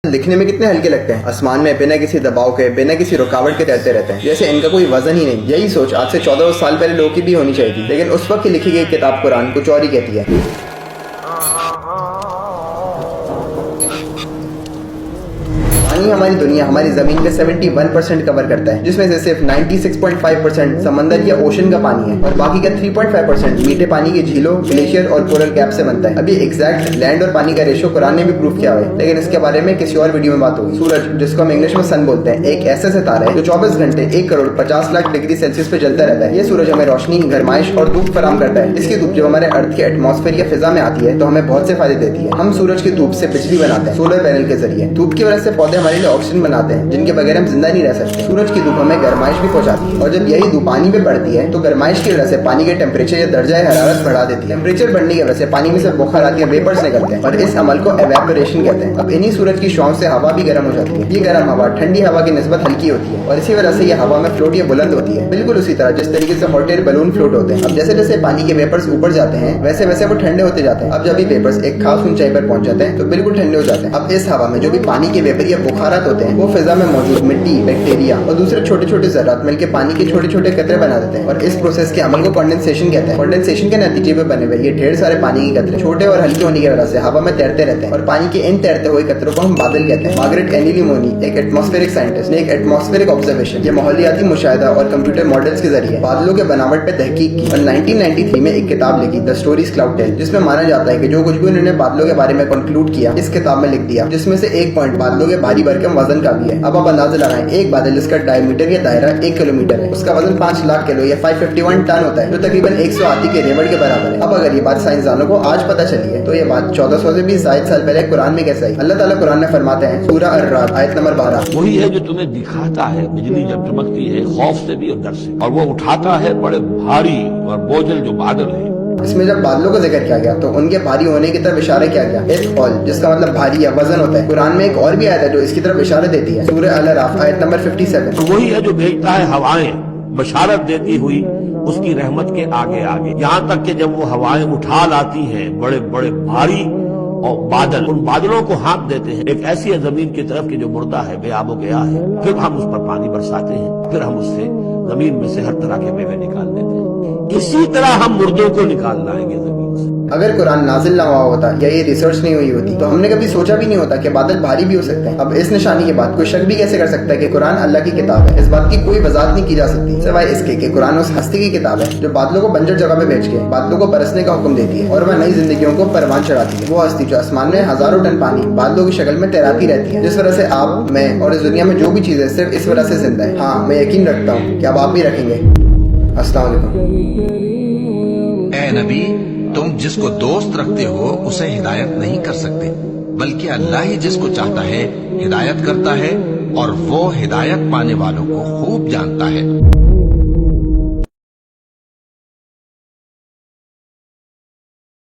दिखने में कितने हल्के लगते हैं, आसमान में बिना किसी दबाव के बिना किसी रुकावट के तैरते रहते हैं, जैसे इनका कोई वजन ही नहीं। यही सोच आज से 14 साल पहले लोगों की भी होनी चाहिए थी, लेकिन उस वक्त की लिखी गई किताब कुरान कुछ और ही कहती है। पानी हमारी दुनिया, हमारी जमीन के 71% कवर करता है, जिसमें से सिर्फ 96.5% समंदर या ओशन का पानी है और बाकी का 3.5% मीठे पानी की झीलों, ग्लेशियर और कोरल कैप से बनता है। अभी एग्जैक्ट लैंड और पानी का रेशो कुरान ने भी प्रूव किया है, लेकिन इसके बारे में किसी और वीडियो में बात होगी। सूरज, जिसको हम इंग्लिश में सन बोलते हैं, एक ऐसा सितारा है जो 24 घंटे 1 करोड़ 50 लाख डिग्री सेल्सियस पे जलता रहता है। ये सूरज हमें रोशनी, गर्माइश और धूप फराहम करता है। इसकी धूप जब हमारे अर्थ के एटमॉस्फेयर या फिजा में आती है तो हमें बहुत से फायदे देती है। हम सूरज की धूप से बिजली बनाते हैं सोलर पैनल के जरिए। धूप की वजह से पौधे हमारे लिए ऑक्सीजन बनाते हैं, जिनके बगैर हम जिंदा नहीं रह सकते। सूरज की धूप हमें गर्माइश भी पहुंचाती है, और जब यही धूप पानी पे पड़ती है तो गर्माइश की वजह से पानी के टेम्परेचर या दर्जा हरारत बढ़ा देती है। टेम्परेचर बढ़ने की वजह से पानी में से बुखार आती है, वेपर्स निकलते हैं, और इस अमल को एवेपोरेशन कहते हैं। अब इन्हीं सूरज की छांव से हवा भी गर्म हो जाती है। ये गर्म हवा ठंडी हवा की निस्बत हल्की होती है, और इसी वजह से ये हवा में फ्लोट या बुलंद होती है, बिल्कुल उसी तरह जिस तरीके से हॉट एयर बलून फ्लोट होते हैं। अब जैसे जैसे पानी के वेपर्स ऊपर जाते हैं वैसे वैसे वो ठंडे होते जाते हैं। अब जब ये वेपर्स एक खास ऊंचाई पर पहुंच जाते हैं तो बिल्कुल ठंडे हो जाते हैं। अब इस हवा में जो भी पानी के वेपर या बुखारात होते हैं वो फिजा में मौजूद मिट्टी, बैक्टीरिया और दूसरे छोटे छोटे ज़रात मिलकर पानी के छोटे छोटे कतरे बना देते हैं, और इस प्रोसेस के अमल को कंडेंसेशन कहते हैं। कंडेंसेशन के नतीजे में बने हुए ये ढेर सारे पानी के कतरे छोटे और हल्के होने की वजह से हवा में तैरते रहते हैं, और पानी के इन तैरते हुए कतरों को हम बादल कहते हैं। मार्गरेट एनिलिमोनी, एक एटमॉस्फेरिक साइंटिस्ट, ने एक एटमॉस्फेरिक ऑब्जर्वेशन या माहौलियाती मुशाहिदा और कंप्यूटर मॉडल्स के जरिए बादलों के बनावट पे तहकीक की, और 1993 में एक किताब लिखी, द स्टोरीज क्लाउड टेल, जिसमें माना जाता है कि जो कुछ भी उन्होंने बादलों के बारे में कंक्लूड किया इस किताब में लिख दिया, जिसमें से एक पॉइंट बादलों के भारी भरकम वजन का भी है। अब आप अंदाजा लगाएं, एक बादल जिसका डायमीटर या दायरा 1 किलोमीटर है, उसका वजन 5 लाख किलो या 551 टन होता है, जो तकरीबन 100 हाथी के रेवड़ के बराबर है। अब अगर ये बात साइंसदानों को आज पता चली है तो ये बात 1400 से भी ज्यादा साल पहले कुरान में कैसे आई? अल्लाह ताला कुरान में फरमाते हैं, सूरह अर्राद आयत नंबर 12, वही है जो तुम्हें दिखाता है बिजली जब चमकती है खौफ से भी और डर से, और वो उठाता है बड़े भारी और बोझल जो बादल है। इसमें जब बादलों का जिक्र किया गया तो उनके भारी होने की तरफ इशारा किया गया, इत्क़ाल, जिसका मतलब भारी या वजन होता है। कुरान में एक और भी आयत है जो इसकी तरफ इशारा देती है, सूरह अल-अराफ आयत नंबर 57, तो वही है जो भेजता है हवाएं बशारत देती हुई उसकी रहमत के आगे आगे, यहाँ तक कि जब वो हवाएं उठा लाती हैं बड़े बड़े भारी और बादल, उन बादलों को हाँक देते हैं एक ऐसी जमीन की तरफ कि जो मुर्दा है, बेआबो गया है। फिर हम उस पर पानी बरसाते हैं, फिर हम उससे जमीन में से हर तरह के मेवे निकाल देते हैं। इसी तरह हम मुर्दों को निकाल लाएंगे जमीन से। अगर कुरान नाजिल ना हुआ होता या ये रिसर्च नहीं हुई होती तो हमने कभी सोचा भी नहीं होता कि बादल भारी भी हो सकते हैं। अब इस निशानी के बाद कोई शक भी कैसे कर सकता है कि कुरान अल्लाह की किताब है? इस बात की कोई वजाहत नहीं की जा सकती सिवाय इसके कि कुरान उस हस्ती की किताब है जो बादलों को बंजर जगह पे भेज के बादलों को बरसने का हुक्म देती है, और वह नई जिंदगियों को परवान चढ़ाती है। वो हस्ती जो आसमान में हजारों टन पानी बादलों की शक्ल में तैराती रहती है, जिस वजह से आप, मैं और इस दुनिया में जो भी चीजें सिर्फ इस वजह से जिंदा है। हाँ, मैं यकीन रखता हूँ कि अब आप भी रखेंगे। अस्सलाम वालेकुम। ए नबी, तुम जिसको दोस्त रखते हो उसे हिदायत नहीं कर सकते, बल्कि अल्लाह ही जिसको चाहता है हिदायत करता है, और वो हिदायत पाने वालों को खूब जानता है।